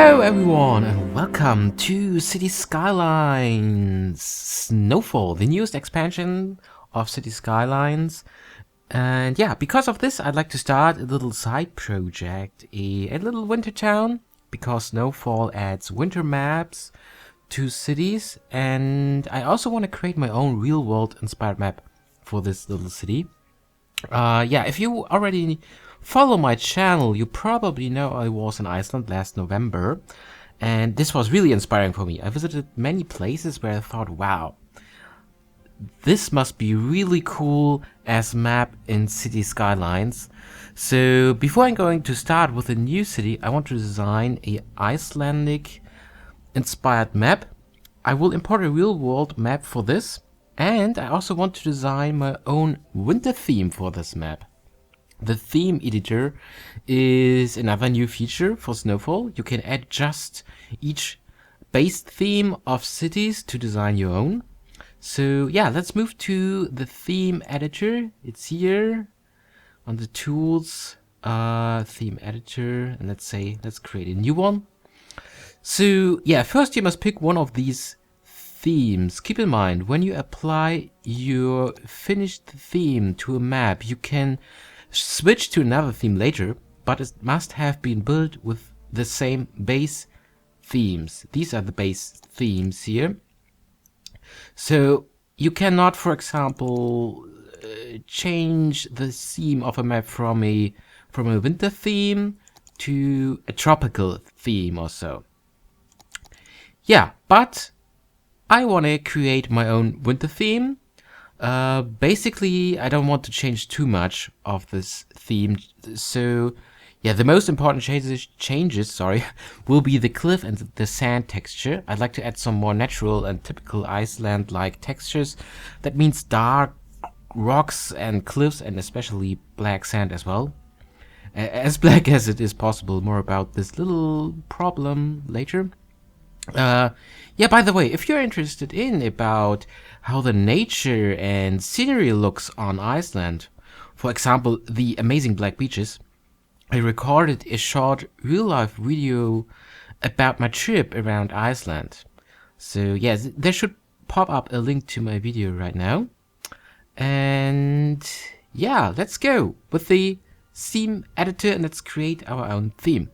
Hello everyone and welcome to City Skylines Snowfall, the newest expansion of City Skylines. And yeah, because of this I'd like to start a little side project, a little winter town, because Snowfall adds winter maps to cities, and I also want to create my own real world inspired map for this little city. Yeah, if you already follow my channel, you probably know I was in Iceland last November, and this was really inspiring for me. I visited many places where I thought, wow, this must be really cool as map in City Skylines. So before I'm going to start with a new city, I want to design a Icelandic inspired map. I will import a real world map for this. And I also want to design my own winter theme for this map. The theme editor is another new feature for Snowfall. You can add just each base theme of cities to design your own. So yeah, let's move to the theme editor. It's here on the tools, theme editor, and let's create a new one. So yeah, first you must pick one of these themes. Keep in mind, when you apply your finished theme to a map, you can switch to another theme later, but it must have been built with the same base themes. These are the base themes here. So you cannot, for example, change the theme of a map from a winter theme to a tropical theme or so. Yeah, but I want to create my own winter theme. Basically, I don't want to change too much of this theme. So, yeah, the most important changes will be the cliff and the sand texture. I'd like to add some more natural and typical Iceland-like textures. That means dark rocks and cliffs, and especially black sand as well. As black as it is possible. More about this little problem later. Yeah, by the way, if you're interested in about how the nature and scenery looks on Iceland, for example, the amazing black beaches, I recorded a short real-life video about my trip around Iceland. So yeah, there should pop up a link to my video right now. And yeah, let's go with the theme editor and let's create our own theme.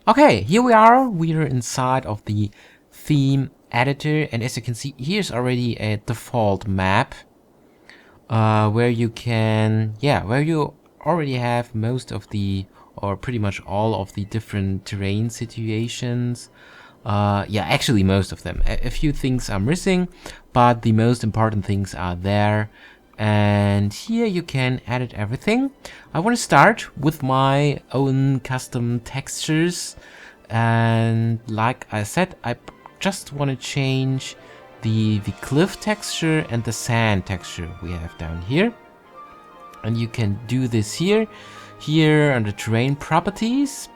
Okay, here we are. We are inside of the theme editor, and as you can see, here's already a default map where you already have most of the, or pretty much all of the different terrain situations. Yeah, actually most of them. A few things are missing, but the most important things are there. And here you can edit everything. I want to start with my own custom textures, and like I said, I just want to change the cliff texture and the sand texture we have down here. And you can do this here under terrain properties,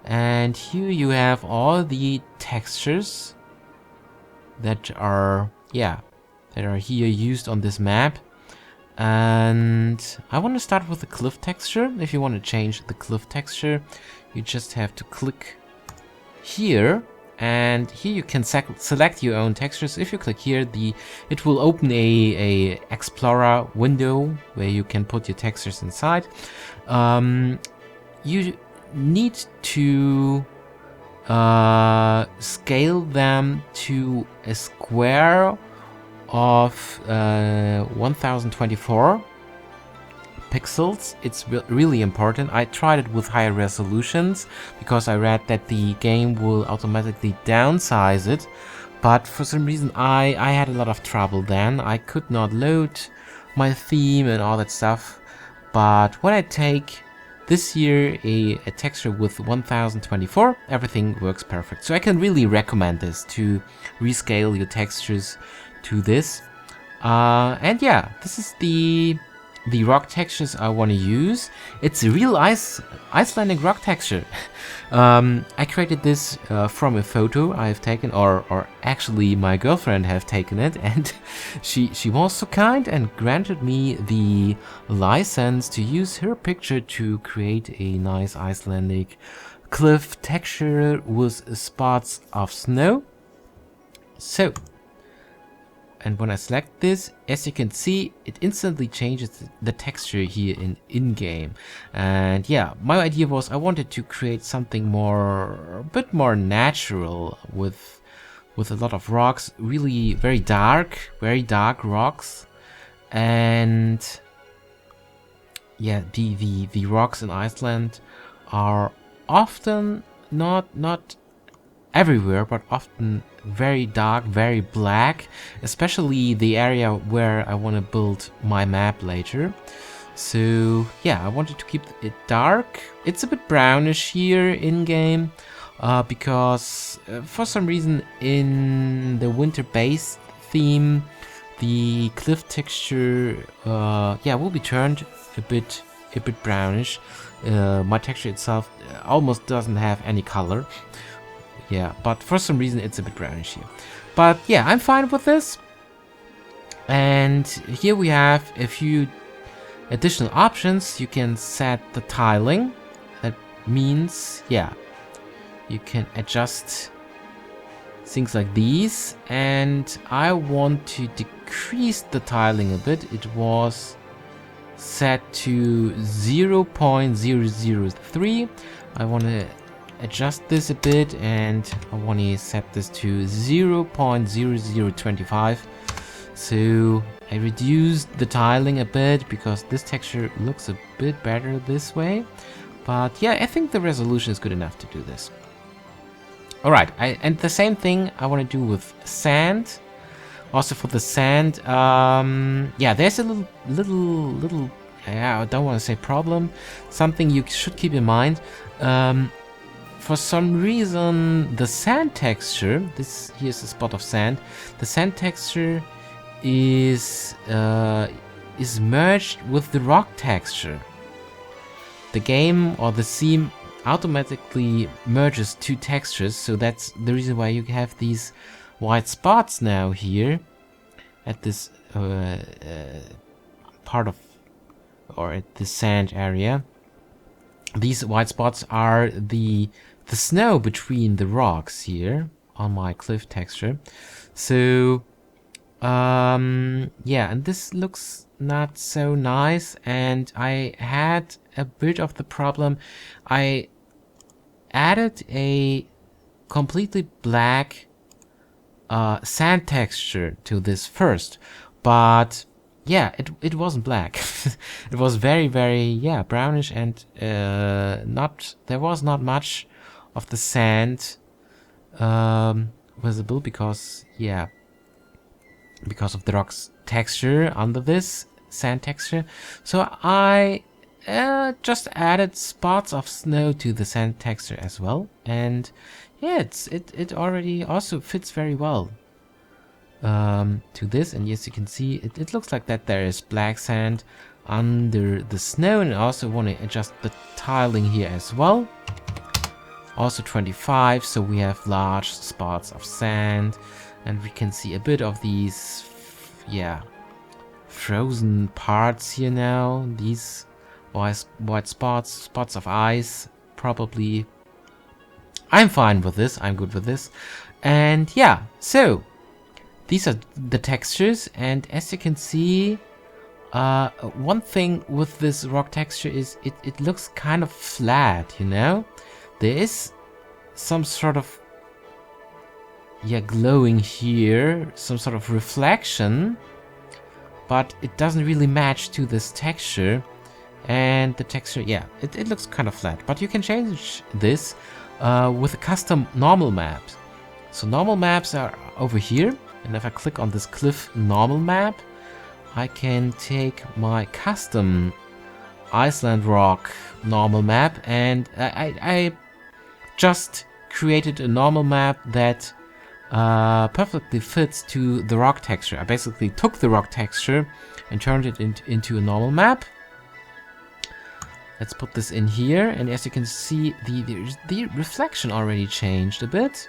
and here you have all the textures that are here used on this map. And I want to start with the cliff texture. If you want to change the cliff texture, you just have to click here, and here you can select your own textures. If you click here, it will open a Explorer window where you can put your textures inside. You need to scale them to a square of 1024 pixels. It's really important. I tried it with higher resolutions because I read that the game will automatically downsize it, but for some reason I had a lot of trouble then. I could not load my theme and all that stuff, but when I take this year a texture with 1024, everything works perfect. So I can really recommend this to rescale your textures to this. And yeah, this is the rock textures I want to use. It's a real Icelandic rock texture. I created this from a photo I've taken, or actually my girlfriend have taken it, and she was so kind and granted me the license to use her picture to create a nice Icelandic cliff texture with spots of snow. So, and when I select this, as you can see, it instantly changes the texture here in-game. And yeah, my idea was I wanted to create something a bit more natural with a lot of rocks, really very dark rocks. And yeah, the rocks in Iceland are often not everywhere, but often very dark, very black, especially the area where I want to build my map later. So yeah, I wanted to keep it dark. It's a bit brownish here in game, because for some reason in the winter base theme, the cliff texture will be turned a bit brownish. My texture itself almost doesn't have any color. Yeah, but for some reason it's a bit brownish here. But yeah, I'm fine with this. And here we have a few additional options. You can set the tiling. That means, yeah, you can adjust things like these. And I want to decrease the tiling a bit. It was set to 0.003. I want to adjust this a bit, and I want to set this to 0.0025. So I reduced the tiling a bit because this texture looks a bit better this way. But yeah, I think the resolution is good enough to do this. Alright, and the same thing I want to do with sand. Also for the sand, yeah, there's a little I don't want to say problem, something you should keep in mind. For some reason, the sand texture, here's a spot of sand, the sand texture is merged with the rock texture. The game or the scene automatically merges two textures, so that's the reason why you have these white spots now here at this part of, or at the sand area. These white spots are the snow between the rocks here on my cliff texture. So yeah, and this looks not so nice, and I had a bit of the problem. I added a completely black sand texture to this first, but yeah, it wasn't black. It was very brownish, and there was not much of the sand visible because of the rock's texture under this sand texture. So I just added spots of snow to the sand texture as well, and yeah, it already also fits very well to this. And yes, you can see it looks like that there is black sand under the snow, and I also want to adjust the tiling here as well. Also 25, so we have large spots of sand, and we can see a bit of these frozen parts here now. These white spots of ice, probably. I'm fine with this, I'm good with this. And yeah, so these are the textures, and as you can see, one thing with this rock texture is it looks kind of flat, you know? There is some sort of glowing here, some sort of reflection, but it doesn't really match to this texture. And the texture, it looks kind of flat, but you can change this with a custom normal map. So normal maps are over here, and if I click on this cliff normal map, I can take my custom Iceland rock normal map, and I just created a normal map that perfectly fits to the rock texture. I basically took the rock texture and turned it into a normal map. Let's put this in here, and as you can see, the reflection already changed a bit.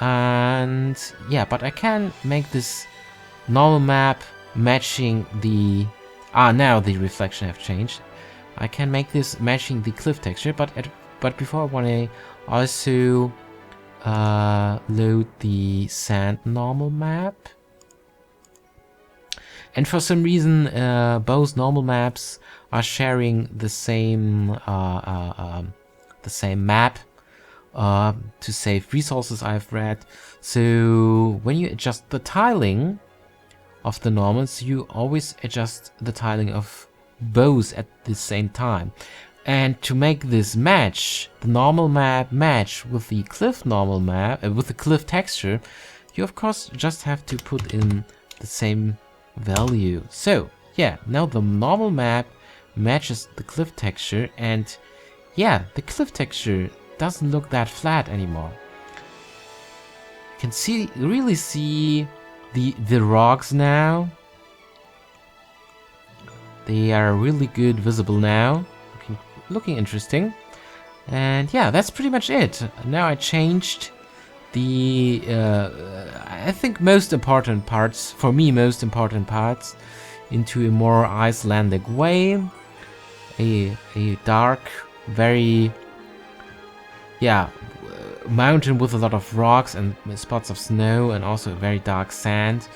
And yeah, but I can make this normal map matching the... now the reflection have changed. I can make this matching the cliff texture, but but before I want to also load the sand normal map. And for some reason, both normal maps are sharing the same map to save resources, I've read. So when you adjust the tiling of the normals, you always adjust the tiling of both at the same time. And to make this match, the normal map match with the cliff normal map, with the cliff texture, you of course just have to put in the same value. So yeah, now the normal map matches the cliff texture, and yeah, the cliff texture doesn't look that flat anymore. You can really see the rocks now. They are really good visible now. Looking interesting. And yeah, that's pretty much it. Now I changed the I think most important parts, for me most important parts, into a more Icelandic way. A dark, very mountain with a lot of rocks and spots of snow, and also very dark sand.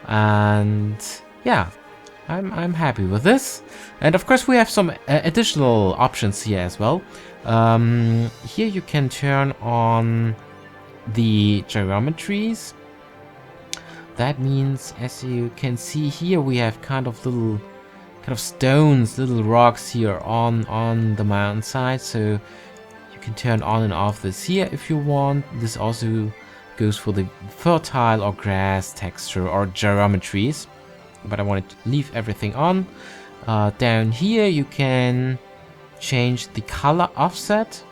And yeah, I'm happy with this. And of course we have some additional options here as well. Here you can turn on the geometries. That means, as you can see here, we have kind of stones, little rocks here on the mountainside. So you can turn on and off this here if you want. This also goes for the fertile or grass texture or geometries, but I wanted to leave everything on. Down here you can change the color offset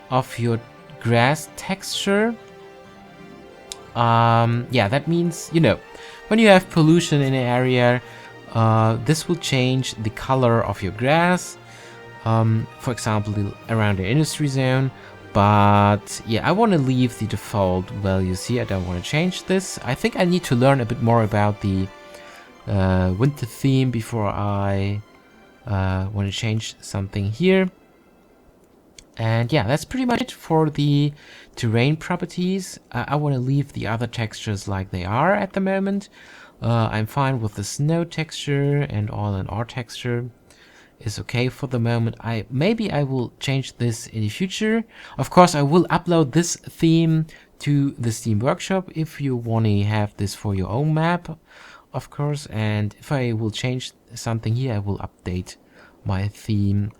of your grass texture. Yeah, that means, you know, when you have pollution in an area, this will change the color of your grass, for example around the industry zone. But yeah, I want to leave the default values here. I don't want to change this. I think I need to learn a bit more about the winter theme before I want to change something here. And yeah, that's pretty much it for the terrain properties. I want to leave the other textures like they are at the moment. I'm fine with the snow texture, and all in R texture is okay for the moment. Maybe I will change this in the future. Of course, I will upload this theme to the Steam Workshop if you want to have this for your own map, of course. And if I will change something here, I will update my theme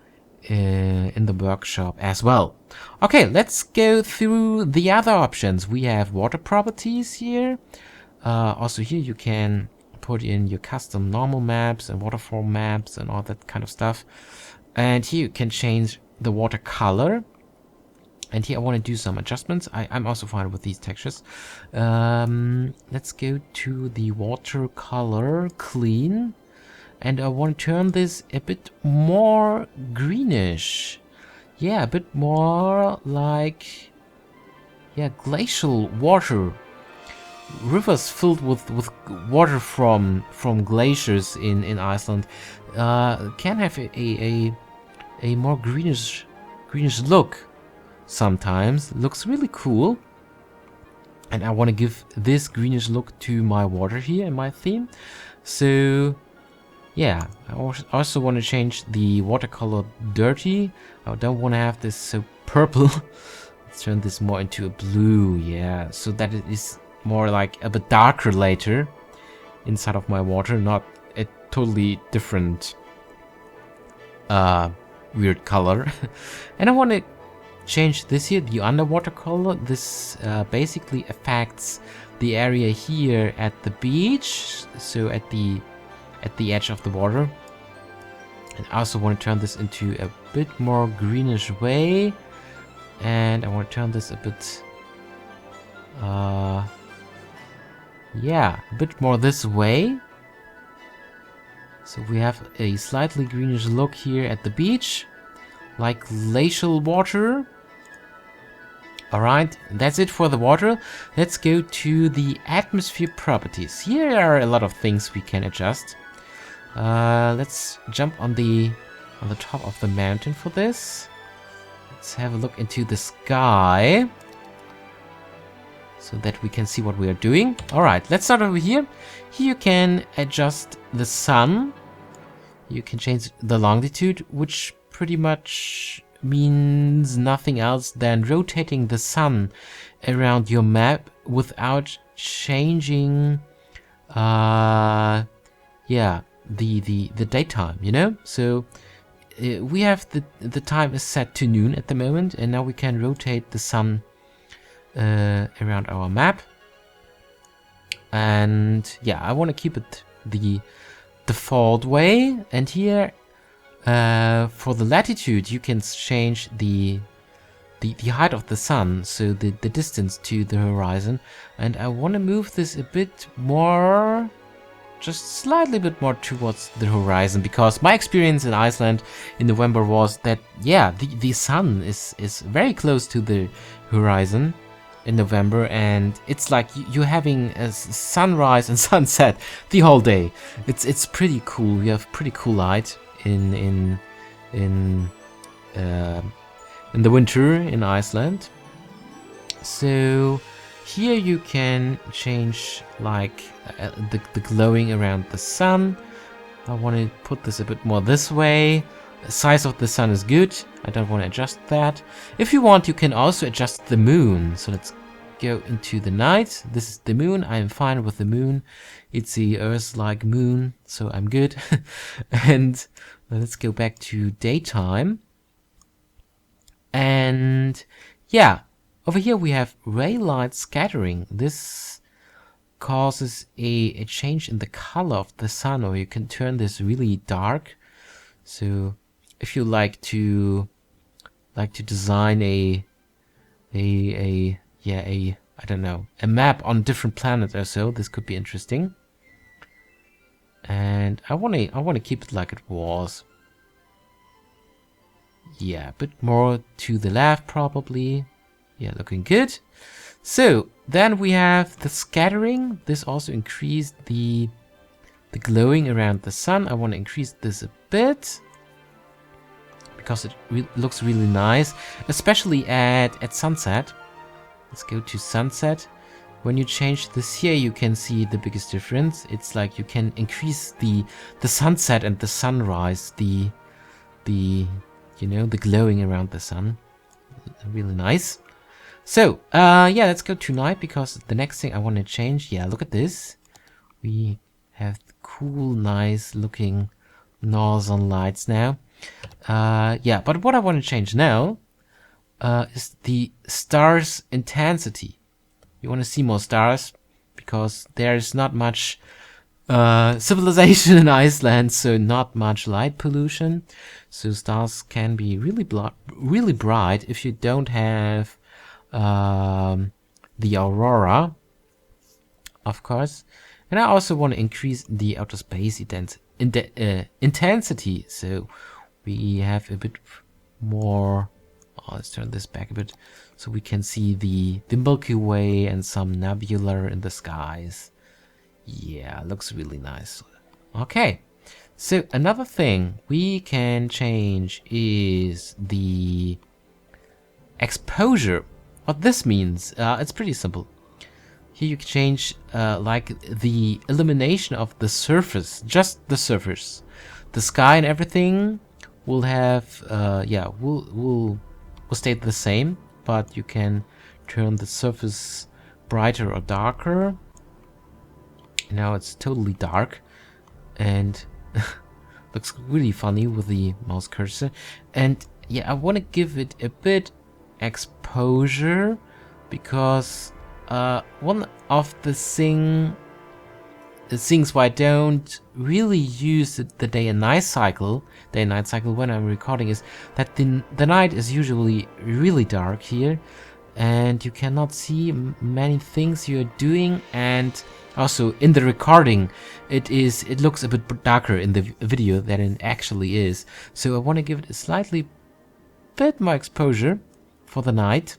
in the workshop as well. Okay, let's go through the other options. We have water properties here. Also here you can put in your custom normal maps and waterfall maps and all that kind of stuff. And here you can change the water color. And here I want to do some adjustments. I'm also fine with these textures. Let's go to the water color clean. And I want to turn this a bit more greenish. Yeah, a bit more like, yeah, glacial water. Rivers filled with water from glaciers in Iceland can have a more greenish look sometimes. Looks really cool. And I want to give this greenish look to my water here in my theme. So yeah, I also want to change the watercolor dirty. I don't want to have this so purple. Let's turn this more into a blue, yeah, so that it is more like a bit darker later inside of my water, not a totally different weird color. And I want to change this here, the underwater color. This basically affects the area here at the beach, so at the edge of the water. And I also want to turn this into a bit more greenish way, and I want to turn this a bit yeah, a bit more this way. So we have a slightly greenish look here at the beach, like glacial water. Alright, that's it for the water. Let's go to the atmosphere properties. Here are a lot of things we can adjust. Let's jump on the top of the mountain for this. Let's have a look into the sky so that we can see what we are doing. Alright, let's start over here. Here you can adjust the sun. You can change the longitude, which pretty much means nothing else than rotating the sun around your map without changing yeah, the daytime, you know? So we have the time is set to noon at the moment, and now we can rotate the sun around our map. And yeah, I want to keep it the default way. And here for the latitude you can change the height of the sun, so the distance to the horizon. And I want to move this a bit more, just slightly bit more towards the horizon, because my experience in Iceland in November was that, yeah, the sun is very close to the horizon in November, and it's like you're having a sunrise and sunset the whole day. It's pretty cool. You have pretty cool light in the winter in Iceland. So here you can change like the glowing around the sun. I want to put this a bit more this way. The size of the sun is good. I don't want to adjust that. If you want, you can also adjust the moon. So let's go into the night. This is the moon. I'm fine with the moon. It's the Earth-like moon, so I'm good. And let's go back to daytime. And yeah, over here we have ray light scattering. This causes a change in the color of the sun, or you can turn this really dark. So if you like to design a I don't know, a map on different planets or so, this could be interesting. And I want to keep it like it was. Yeah, a bit more to the left probably. Yeah, looking good. So then we have the scattering. This also increased the glowing around the sun. I want to increase this a bit because it looks really nice, especially at sunset. Let's go to sunset. When you change this here, you can see the biggest difference. It's like you can increase the sunset and the sunrise, the you know, the glowing around the sun. Really nice. So yeah, let's go to night, because the next thing I want to change, yeah, look at this. We have cool, nice looking northern lights now. Yeah, but what I want to change now is the stars intensity. You want to see more stars because there is not much civilization in Iceland, so not much light pollution. So stars can be really bright if you don't have the aurora, of course. And I also want to increase the outer space intensity, so we have a bit more. Let's turn this back a bit so we can see the Milky Way and some nebula in the skies. Yeah, looks really nice. Okay, so another thing we can change is the exposure. What this means, it's pretty simple. Here you can change like the illumination of the surface, just the surface. The sky and everything will have, yeah, will stay the same, but you can turn the surface brighter or darker. Now it's totally dark and looks really funny with the mouse cursor. And yeah, I want to give it a bit exposure, because one of the things why I don't really use the day and night cycle when I'm recording is that the night is usually really dark here, and you cannot see many things you're doing. And also in the recording, it looks a bit darker in the video than it actually is. So I want to give it a slightly bit more exposure for the night,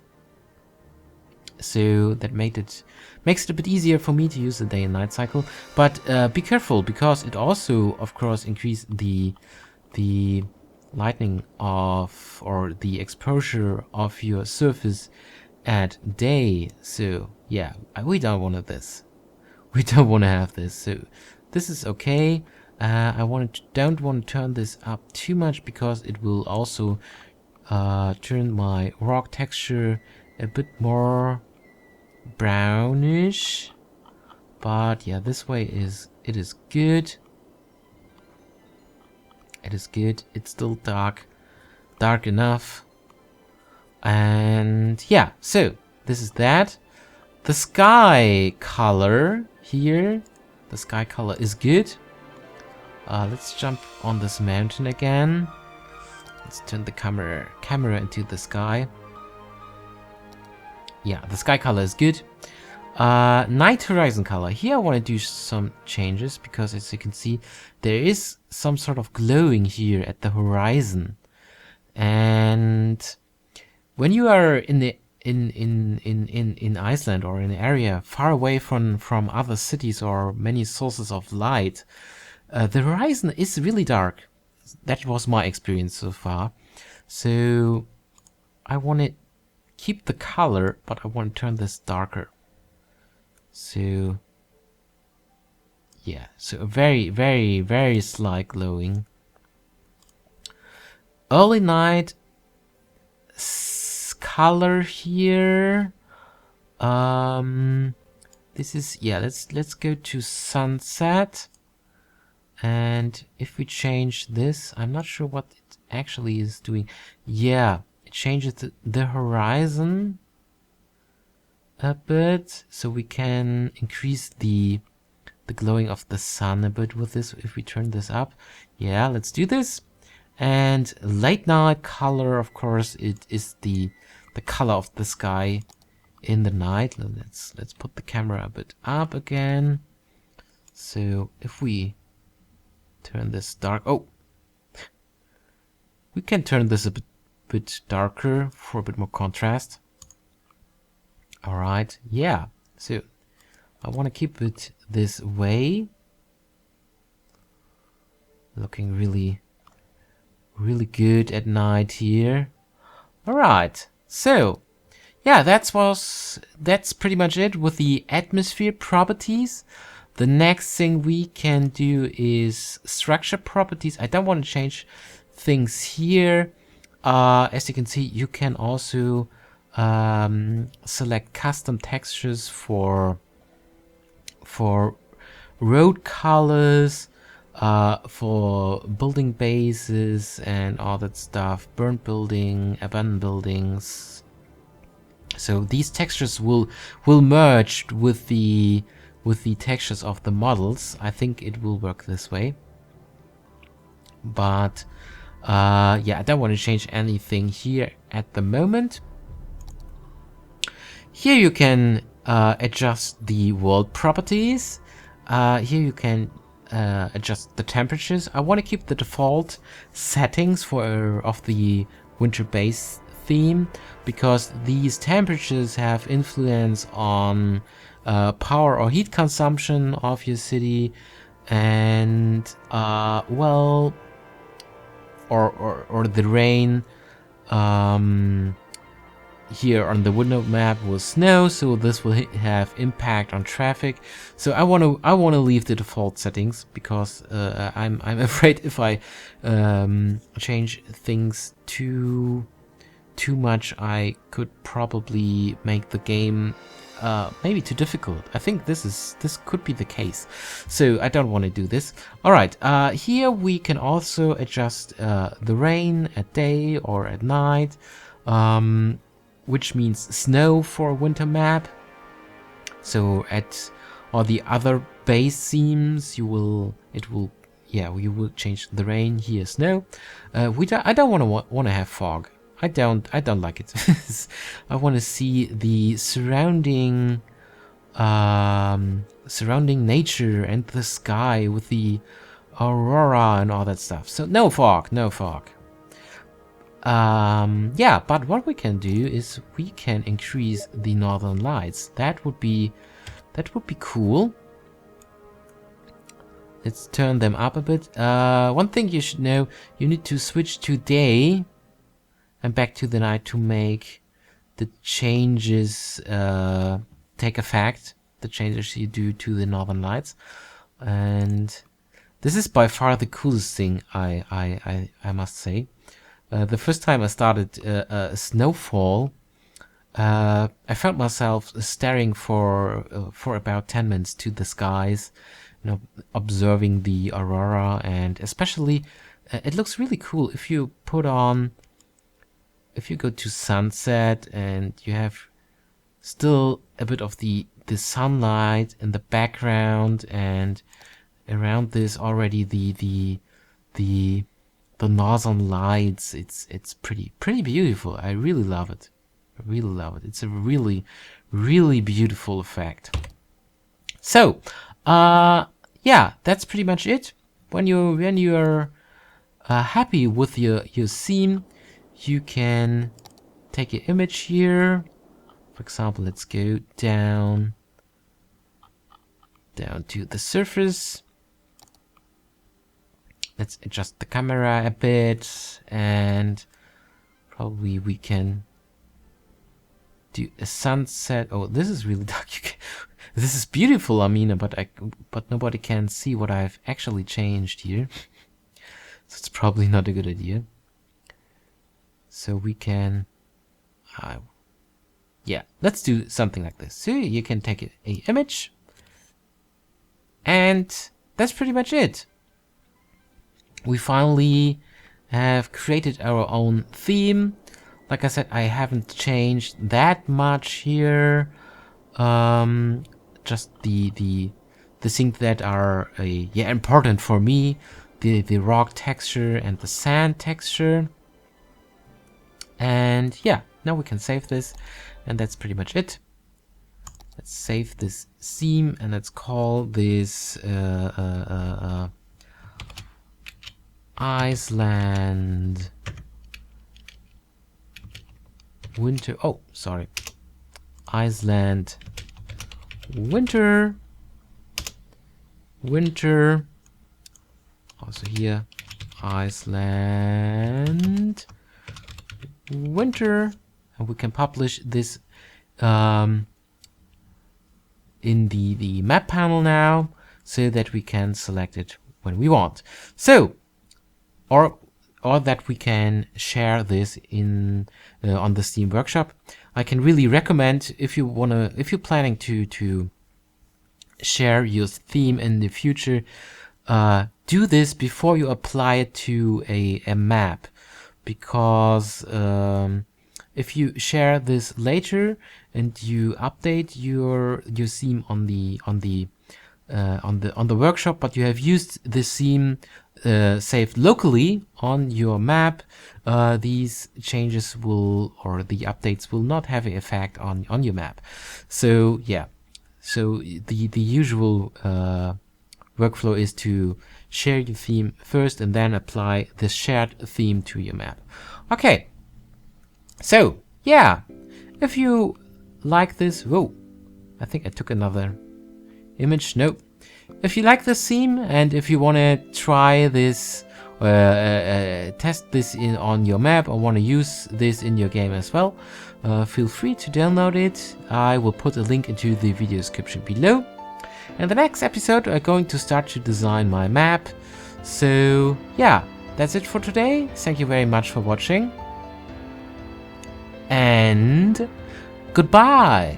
so that makes it a bit easier for me to use the day and night cycle. But be careful, because it also, of course, increases the lightning of, or the exposure of your surface at day. So yeah, we don't want this. We don't want to have this. So this is okay. Don't want to turn this up too much because it will also turn my rock texture a bit more brownish. But yeah, this way it is good. It is good. It's still dark enough. And yeah, so this is that. The sky color here, the sky color is good. Let's jump on this mountain again. Let's turn the camera into the sky. Yeah, the sky color is good. Night horizon color. Here I want to do some changes because, as you can see, there is some sort of glowing here at the horizon. And when you are in Iceland or in an area far away from other cities or many sources of light, the horizon is really dark. That was my experience so far. So I want to keep the color, but I want to turn this darker. So yeah, so a very, very, very slight glowing. Early night color here. This is, yeah, let's go to sunset. And if we change this, I'm not sure what it actually is doing. Yeah, it changes the horizon a bit, so we can increase the glowing of the sun a bit with this if we turn this up. Yeah, let's do this. And late night color, of course, it is the color of the sky in the night. Let's put the camera a bit up again. So if we turn this dark, oh, we can turn this a bit darker for a bit more contrast. All right, yeah. So I want to keep it this way, looking really, really good at night here. All right, so yeah, that's pretty much it with the atmosphere properties. The next thing we can do is structure properties. I don't want to change things here. As you can see, you can also select custom textures for road colors, for building bases and all that stuff, burnt building, abandoned buildings. So these textures will merge with the textures of the models. I think it will work this way. But yeah, I don't want to change anything here at the moment. Here you can adjust the world properties. Here you can adjust the temperatures. I want to keep the default settings of the winter base theme, because these temperatures have influence on power or heat consumption of your city, and well, or the rain. Here on the window map will snow, so this will have impact on traffic. So I want to leave the default settings, because I'm afraid if I change things too much, I could probably make the game maybe too difficult. I think this could be the case, so I don't want to do this. All right, here we can also adjust the rain at day or at night, which means snow for a winter map. So at all the other base themes, you will change the rain, here snow. I don't want to have fog. I don't like it. I want to see the surrounding nature and the sky with the aurora and all that stuff. So no fog. Yeah, but what we can do is we can increase the northern lights. That would be cool. Let's turn them up a bit. One thing you should know, you need to switch to day and back to the night to make the changes take effect. The changes you do to the northern lights. And this is by far the coolest thing, I must say. The first time I started Snowfall, I found myself staring for about 10 minutes to the skies, you know, observing the aurora, and especially it looks really cool if you put on, if you go to sunset and you have still a bit of the sunlight in the background, and around this already the northern lights. It's pretty beautiful. I really love it. I really love it. It's a really beautiful effect. So yeah, that's pretty much it. When you're happy with your scene, you can take an image here. For example, let's go down to the surface. Let's adjust the camera a bit, and probably we can do a sunset. Oh, this is really dark. This is beautiful, Amina, but nobody can see what I've actually changed here. So it's probably not a good idea. So we can, yeah, let's do something like this. So you can take an image, and that's pretty much it. We finally have created our own theme. Like I said, I haven't changed that much here. Just the things that are important for me, the rock texture and the sand texture. And yeah, now we can save this, and that's pretty much it. Let's save this theme, and let's call this Iceland winter. Oh, sorry. Iceland winter. Also here, Iceland winter, and we can publish this in the map panel now, so that we can select it when we want. So, or that we can share this in on the Steam Workshop. I can really recommend, if you're planning to share your theme in the future, do this before you apply it to a map, because if you share this later and you update your theme on the workshop, but you have used this theme saved locally on your map, these changes will, or the updates will not have an effect on your map. So yeah, so the usual workflow is to share your theme first and then apply the shared theme to your map. Okay, so yeah, if you like this, whoa, I think I took another image. Nope. If you like this theme, and if you want to try this, test this on your map, or want to use this in your game as well, feel free to download it. I will put a link into the video description below. In the next episode, I'm going to start to design my map. So yeah, that's it for today. Thank you very much for watching, and goodbye.